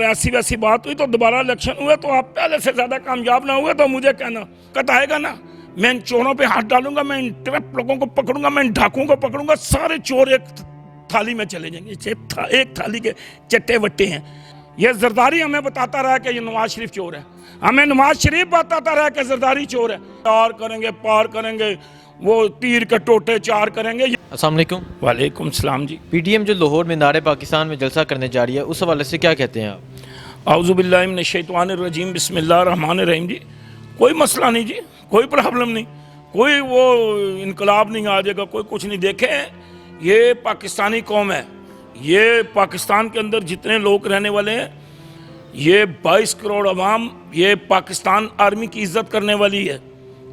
ऐसी वैसी बात हुई तो दोबारा इलेक्शन हुए तो आप पहले से ज़्यादा कामयाब ना हुए तो मुझे कहना, कत आएगा ना, मैं इन चोरों पे हाथ डालूंगा, मैं इन ट्रैप लोगों को पकड़ूंगा, मैं इन डाकुओं को पकड़ूंगा, सारे चोर एक थाली में चले जाएंगे। एक थाली के चट्टे वट्टे हैं। ये जरदारी हमें बताता रहा कि ये नवाज शरीफ चोर है, हमें नवाज शरीफ बताता रहा कि जरदारी चोर है। पार करेंगे वो तीर के टोटे चार करेंगे। अस्सलाम वालेकुम। वालेकुम सलाम जी। पीटीएम जो लाहौर मीनार पाकिस्तान में जलसा करने जा रही है, उस हवाले से क्या कहते हैं आप? औज़ुबिल्लाहि मिनश्शैतानिर्रजीम, बिस्मिल्लाहिर्रहमानिर्रहीम। जी कोई मसला नहीं जी, कोई प्रॉब्लम नहीं, कोई वो इनकलाब नहीं आ जाएगा, कोई कुछ नहीं। देखें ये पाकिस्तानी कौम है, ये पाकिस्तान के अंदर जितने लोग रहने वाले हैं, ये 22 करोड़ अवाम, ये पाकिस्तान आर्मी की इज़्ज़त करने वाली है,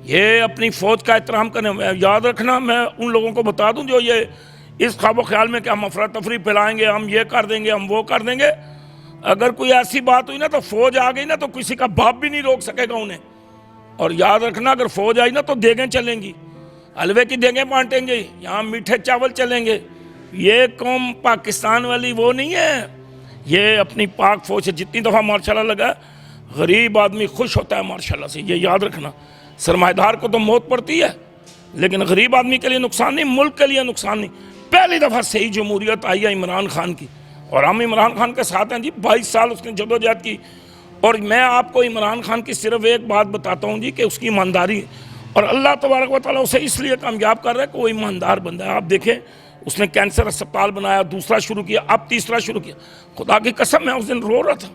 ये अपनी फ़ौज का एहतराम करने। याद रखना, मैं उन लोगों को बता दूं जो ये इस ख्वाब ख्याल में कि हम अफरा तफरी फैलाएंगे, हम ये कर देंगे, हम वो कर देंगे, अगर कोई ऐसी बात हुई ना तो फ़ौज आ गई ना तो किसी का बाप भी नहीं रोक सकेगा उन्हें। और याद रखना, अगर फ़ौज आई ना तो देगें चलेंगी, हलवे की देगें बांटेंगे, यहाँ मीठे चावल चलेंगे। ये कौम पाकिस्तान वाली वो नहीं है। ये अपनी पाक फ़ौज से जितनी दफ़ा मार्शाल्लाह लगा, गरीब आदमी खुश होता है मार्शाल्लाह से, ये याद रखना। सरमाएदार को तो मौत पड़ती है, लेकिन गरीब आदमी के लिए नुकसान नहीं, मुल्क के लिए नुकसान नहीं। पहली दफ़ा सही जमहूरियत आई है इमरान खान की, और हम इमरान खान के साथ हैं जी। 22 साल उसने जदोजहद की। और मैं आपको इमरान खान की सिर्फ एक बात बताता हूँ जी कि उसकी ईमानदारी, और अल्लाह तबारक व तआला उसे इसलिए कामयाब कर रहा है कि वो ईमानदार बंदा है। आप देखें, उसने कैंसर अस्पताल बनाया, दूसरा शुरू किया, अब तीसरा शुरू किया। खुदा की कसम मैं उस दिन रो रहा था,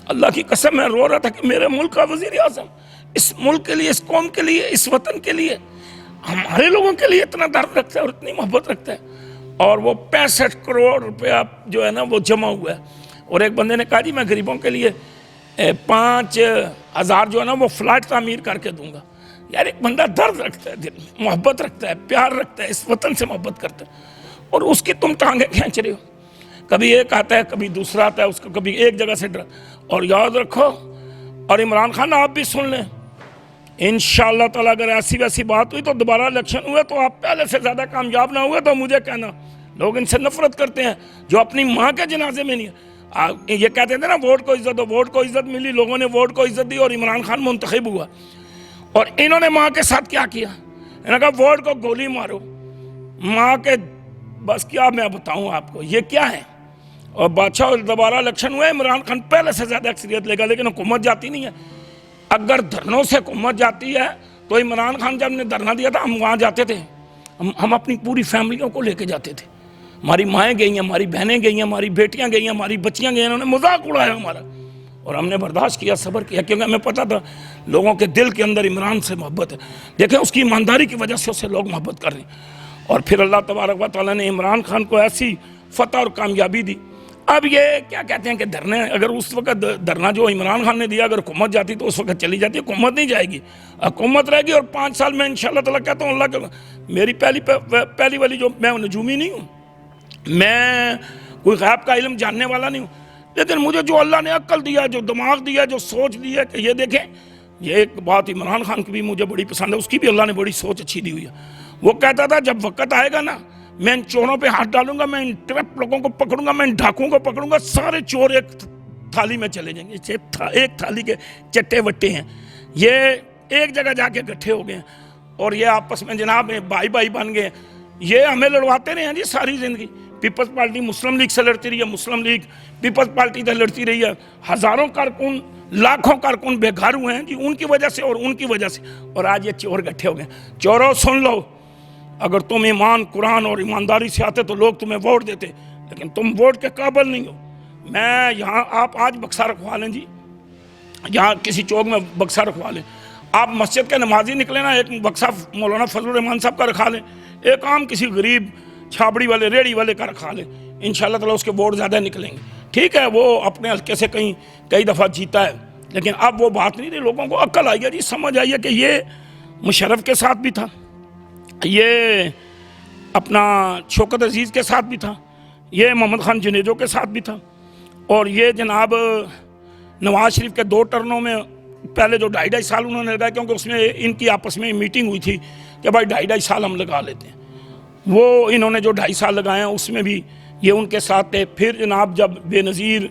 अल्लाह की कसम मैं रो रहा था कि मेरे मुल्क का वज़ीर आज़म इस मुल्क के लिए, इस कौम के लिए, इस वतन के लिए, हमारे लोगों के लिए इतना दर्द रखता है और इतनी मोहब्बत रखता है। और वो 65 करोड़ रुपया जो है ना वो जमा हुआ है। और एक बंदे ने कहा जी मैं गरीबों के लिए 5,000 जो है ना वो फ्लैट तामीर करके दूंगा। यार एक बंदा दर्द रखता है, दिल मोहब्बत रखता है, प्यार रखता है, इस वतन से मोहब्बत करता है, और उसकी तुम टांगे खींच रहे हो। कभी एक आता है, कभी दूसरा आता है, उसको कभी एक जगह से डर। और याद रखो, और इमरान खान आप भी सुन लें, इंशाअल्लाह ताला अगर ऐसी वैसी बात हुई तो दोबारा इलेक्शन हुए तो आप पहले से ज़्यादा कामयाब ना हुए तो मुझे कहना। लोग इनसे नफरत करते हैं जो अपनी माँ के जनाजे में नहीं है। ये कहते थे ना वोट को इज्जत दो, वोट को इज्जत मिली, लोगों ने वोट को इज्जत दी और इमरान खान मुंतखब हुआ। और इन्होंने माँ के साथ क्या किया, इन्होंने कहा वोट को गोली मारो। माँ के बस क्या मैं बताऊँ आपको, ये क्या है। और बादशाह दोबारा इलेक्शन हुआ, इमरान खान पहले से ज़्यादा अक्सरियत लेगा, लेकिन हुकूमत जाती नहीं है। अगर धरनों से हुकूमत जाती है तो इमरान खान जब ने धरना दिया था, हम वहाँ जाते थे, हम अपनी पूरी फैमिलियों को लेके जाते थे। हमारी माएँ गई हैं, हमारी बहनें गई हैं, हमारी बेटियाँ गई हैं, हमारी बच्चियाँ गई हैं, उन्होंने मजाक उड़ाया हमारा, और हमने बर्दाश्त किया, सब्र किया, क्योंकि हमें पता था लोगों के दिल के अंदर इमरान से मोहब्बत है। देखें उसकी ईमानदारी की वजह से उससे लोग मोहब्बत कर रहे हैं। और फिर अल्लाह तबारक व तआला ने इमरान खान को ऐसी फतह और कामयाबी दी। अब ये क्या कहते हैं कि धरने, अगर उस वक्त धरना जो इमरान खान ने दिया अगर हुकूमत जाती तो उस वक्त चली जाती, हुकूमत नहीं जाएगी, हुकूमत रहेगी। और 5 साल में इंशाअल्लाह ताला कहता हूँ, अल्लाह के मेरी पहली वाली जो, मैं नजूमी नहीं हूँ, मैं कोई गैब का इल्म जानने वाला नहीं हूँ, लेकिन मुझे जो अल्लाह ने अक्ल दिया, जो दिमाग दिया, जो सोच दी है कि ये देखें, ये एक बात इमरान खान की भी मुझे बड़ी पसंद है, उसकी भी अल्लाह ने बड़ी सोच अच्छी दी हुई है। वो कहता था जब वक्त आएगा ना, मैं इन चोरों पे हाथ डालूंगा, मैं इन ट्रैप लोगों को पकड़ूंगा, मैं इन डाकुओं को पकड़ूंगा, सारे चोर एक थाली में चले जाएंगे। एक थाली के चट्टे वट्टे हैं, ये एक जगह जाके इकट्ठे हो गए और ये आपस में जनाब भाई भाई बन गए। ये हमें लड़वाते रहे हैं जी सारी ज़िंदगी। पीपल्स पार्टी मुस्लिम लीग से लड़ती रही है, मुस्लिम लीग पीपल्स पार्टी से लड़ती रही है। हज़ारों कारकुन, लाखों कारकुन बेघर हुए हैं जी उनकी वजह से और उनकी वजह से, और आज ये चोर इकट्ठे हो गए। चोरों सुन लो, अगर तुम ईमान, कुरान और ईमानदारी से आते तो लोग तुम्हें वोट देते, लेकिन तुम वोट के काबिल नहीं हो। मैं यहाँ, आप आज बक्सा रखवा लें जी, यहाँ किसी चौक में बक्सा रखवा लें, आप मस्जिद के नमाजी निकले ना, एक बक्सा मौलाना फजलुर रहमान साहब का रखा लें, एक आम किसी गरीब छाबड़ी वाले, रेड़ी वाले का रखा लें, इंशाअल्लाह ताला उसके वोट ज़्यादा निकलेंगे। ठीक है, वो अपने हल्के से कई दफ़ा जीता है, लेकिन अब वो बात नहीं रही। लोगों को अक्ल आई है जी, समझ आई है कि ये मुशर्रफ के साथ भी था, ये अपना शौकत अजीज़ के साथ भी था, ये मोहम्मद खान जुनेजो के साथ भी था, और ये जनाब नवाज शरीफ के 2 टर्नों में पहले जो 2.5 साल उन्होंने लगाया, क्योंकि उसमें इनकी आपस में मीटिंग हुई थी कि भाई 2.5 साल हम लगा लेते हैं, वो इन्होंने जो 2.5 साल लगाए हैं उसमें भी ये उनके साथ थे। फिर जनाब जब बेनज़ीर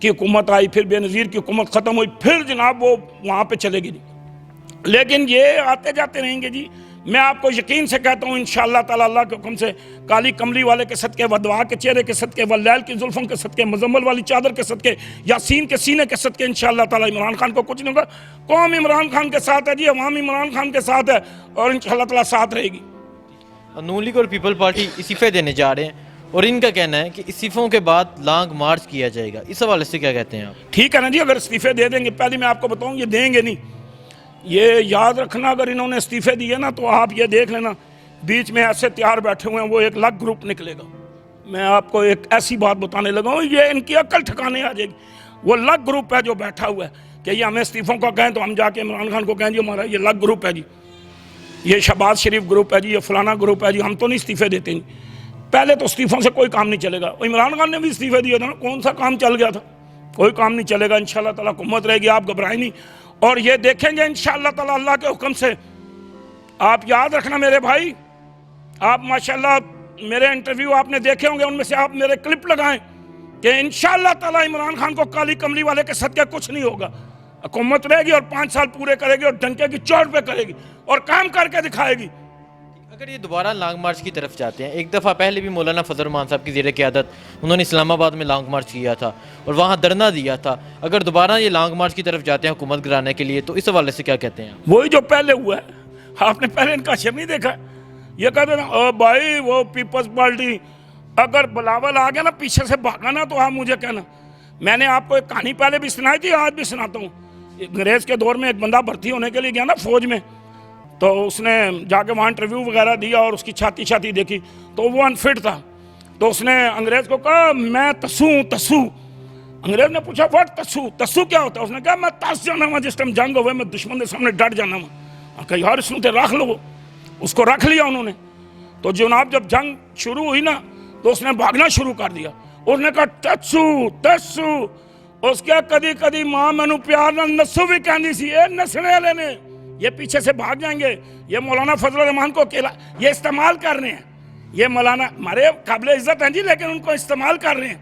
की हुकूमत आई, फिर बेनज़ीर की हुकूमत ख़त्म हुई, फिर जनाब वो वहाँ पे चलेगी नहीं। लेकिन ये आते जाते रहेंगे जी। मैं आपको यकीन से कहता हूँ इंशाअल्लाह ताला अल्लाह के हुक्म से, काली कमली वाले के सदके, वदवा के चेहरे के सदके, वल्लैल की जुल्फ़ों के सदके, मुज़म्मल वाली चादर के सदके, यासीन के सीने के सदके इंशाअल्लाह ताला इमरान खान को कुछ नहीं होगा। कौम इमरान खान के साथ है जी, अवाम इमरान खान के साथ है और इंशाअल्लाह ताला साथ रहेगी। नून लीग और पीपल पार्टी इस्तीफे देने जा रहे हैं और इनका कहना है कि इस्तीफों के बाद लॉन्ग मार्च किया जाएगा। इस हवाले से क्या कहते हैं आप? ठीक है ना जी, अगर इस्तीफे दे देंगे, पहले मैं आपको बताऊं ये देंगे नहीं, ये याद रखना। अगर इन्होंने इस्तीफे दिए ना तो आप ये देख लेना बीच में ऐसे तैयार बैठे हुए हैं, वो एक अलग ग्रुप निकलेगा। मैं आपको एक ऐसी बात बताने लगा हूँ, ये इनकी अकल ठिकाने आ जाएगी। वो अलग ग्रुप है जो बैठा हुआ है कि ये हमें इस्तीफों का कहें तो हम जाके इमरान खान को कहें जी हमारा ये अलग ग्रुप है जी, ये शहबाज शरीफ ग्रुप है जी, ये फलाना ग्रुप है जी, हम तो नहीं इस्तीफे देते नहीं। पहले तो इस्तीफों से कोई काम नहीं चलेगा। इमरान खान ने भी इस्तीफे दिए था ना, कौन सा काम चल गया था? कोई काम नहीं चलेगा। इंशाअल्लाह ताला हुकूमत रहेगी, आप घबराएं नहीं और ये देखेंगे इंशाअल्लाह ताला अल्लाह के हुक्म से। आप याद रखना मेरे भाई, आप माशाअल्लाह मेरे इंटरव्यू आपने देखे होंगे, उनमें से आप मेरे क्लिप लगाएं कि इंशाअल्लाह ताला इमरान खान को काली कमली वाले के सदके कुछ नहीं होगा। हुकूमत रहेगी और 5 साल पूरे करेगी और डंके की चोट पे करेगी और काम करके दिखाएगी। अगर ये दोबारा लॉन्ग मार्च की तरफ जाते हैं, एक दफ़ा पहले भी मौलाना फजल रहमान साहब की ज़ेर क़यादत उन्होंने इस्लामाबाद में लॉन्ग मार्च किया था और वहाँ धरना दिया था। अगर दोबारा ये लॉन्ग मार्च की तरफ जाते हैं हुकूमत गिराने के लिए, तो इस हवाले से क्या कहते हैं? वही जो पहले हुआ है, आपने पहले इनका शर नहीं देखा? ये कहते ना ओ भाई वो पीपल्स पार्टी, अगर बिलावल आ गया ना पीछे से भागा ना तो आप मुझे कहना। मैंने आपको एक कहानी पहले भी सुनाई थी, आज भी सुनाता हूँ। अंग्रेज़ के दौर में एक बंदा भर्ती होने के लिए गया ना फौज में, तो उसने जाके वहाँ इंटरव्यू वगैरह दिया और उसकी छाती देखी तो वो अनफिट था। तो उसने अंग्रेज़ को कहा मैं तसू। अंग्रेज़ ने पूछा व्हाट तसू क्या होता है? उसने कहा मैं तस जाना हुआ, जिस टाइम जंग हुए मैं दुश्मन के सामने डट जाना हुआ। कहीं यार इसमें तो रख लो, उसको रख लिया उन्होंने। तो जनाब जब जंग शुरू हुई ना तो उसने भागना शुरू कर दिया। उसने कहा तसू। उसके कदी माँ मैनू प्यार ना नसू भी कहनी सी, नसने वाले ने ये पीछे से भाग जाएंगे। ये मौलाना फजल रहमान को अकेला ये इस्तेमाल कर रहे हैं। ये मौलाना हमारे काबिल इज्जत हैं जी, लेकिन उनको इस्तेमाल कर रहे हैं,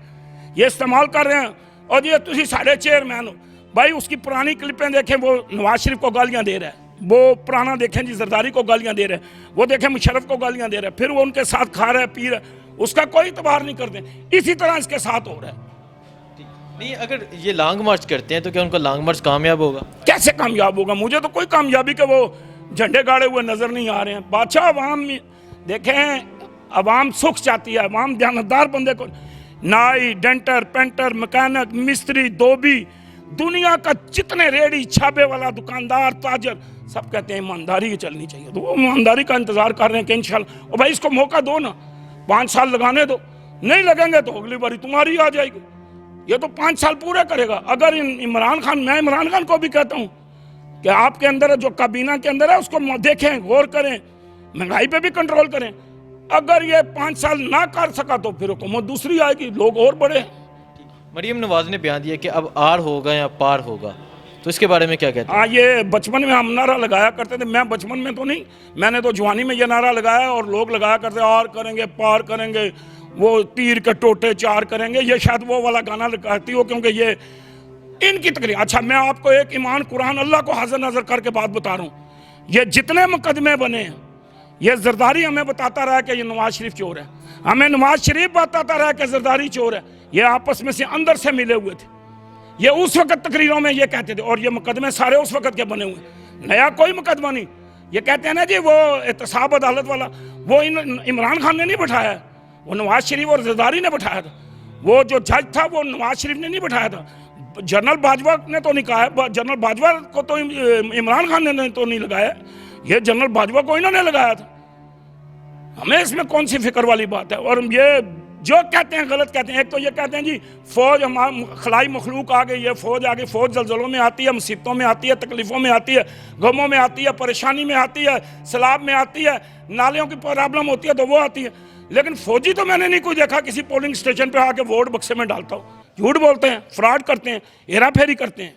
ये इस्तेमाल कर रहे हैं। और ये तुझी साढ़े चेयरमैन हो भाई, उसकी पुरानी क्लिपें देखें, वो नवाज शरीफ को गालियाँ दे रहा है, वो पुराना देखें जी जरदारी को गालियाँ दे रहे हैं, वो देखें मुशर्रफ को गालियाँ दे रहे हैं, फिर वो उनके साथ खा रहा है पी रहा है, उसका कोई इतबार नहीं करते। इसी तरह इसके साथ हो रहा है। नहीं, अगर ये लॉन्ग मार्च करते हैं तो क्या उनका लॉन्ग मार्च कामयाब होगा? कैसे कामयाब होगा? मुझे तो कोई कामयाबी के वो झंडे गाड़े हुए नजर नहीं आ रहे हैं। बादशाह अवाम देखें, अवाम सुख चाहती है, अवाम ध्यानदार बंदे को, नाई, डेंटर, पेंटर, मैकेनिक, मिस्त्री, धोबी, दुनिया का जितने रेडी छाबे वाला दुकानदार, ताजर, सब कहते हैं ईमानदारी चलनी चाहिए। तो वो ईमानदारी का इंतजार कर रहे हैं कि इंशाल्लाह। और भाई इसको मौका दो ना, 5 साल लगाने दो, नहीं लगेंगे तो अगली बारी तुम्हारी आ जाएगी। ये तो 5 साल पूरे करेगा। अगर इमरान खान, मैं इमरान खान को भी कहता हूँ कि आपके अंदर जो काबीना के अंदर है उसको देखें, गौर करें, महंगाई पे भी कंट्रोल करें। अगर ये 5 साल ना कर सका तो फिर हुकूमत दूसरी आएगी, लोग और बढ़े। मरीम नवाज ने बयान दिया कि अब आर होगा या पार होगा, तो इसके बारे में क्या कहते हैं? हाँ, ये बचपन में हम नारा लगाया करते थे। मैं बचपन में तो नहीं, मैंने तो जवानी में ये नारा लगाया और लोग लगाया करते आर करेंगे, पार करेंगे, वो तीर के टोटे 4 करेंगे। ये शायद वो वाला गाना लगाती हो, क्योंकि ये इनकी तकरीर। अच्छा, मैं आपको एक ईमान कुरान अल्लाह को हाजिर नजर करके बात बता रहा हूँ। ये जितने मुकदमे बने हैं, ये जरदारी हमें बताता रहा कि ये नवाज शरीफ चोर है, हमें नवाज शरीफ बताता रहा कि जरदारी चोर है। ये आपस में से अंदर से मिले हुए थे। ये उस वक्त तकरीरों में ये कहते थे, और ये मुकदमे सारे उस वक्त के बने हुए, नया कोई मुकदमा नहीं। ये कहते हैं ना जी वो एहतसाब अदालत वाला, वो इमरान खान ने नहीं बैठाया, वो नवाज शरीफ और जरदारी ने बैठाया था। वो जो जज था वो नवाज शरीफ ने नहीं बैठाया था, जनरल बाजवा ने तो नहीं कहा। जनरल बाजवा को तो इमरान खान ने तो नहीं लगाया, ये जनरल बाजवा को इन्होंने लगाया था। हमें इसमें कौन सी फिक्र वाली बात है? और ये जो कहते हैं गलत कहते हैं। एक तो ये कहते हैं जी फौज हमारा खलाई मखलूक आ गई है, फौज आ गई, फौज जलजलों में आती है, मुसीबतों में आती है, तकलीफ़ों में आती है, गमों में आती है, परेशानी में आती है, सैलाब में आती है, नालियों की प्रॉब्लम होती है तो वो आती है। लेकिन फौजी तो मैंने नहीं कोई देखा किसी पोलिंग स्टेशन पे आके वोट बक्से में डालता हूँ। झूठ बोलते हैं, फ्रॉड करते हैं, हेरा फेरी करते हैं।